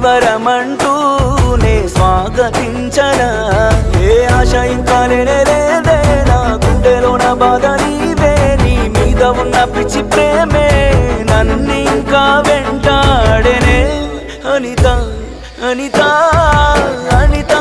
వరమంటూనే స్వాగతించనా ఏ ఆశ ఇంకా లేదే నా గుండెలోన బాధ నీవే నీ మీద ఉన్న పిచ్చి ప్రేమే నన్నింకా వెంటాడేనే అనిత అనిత అనిత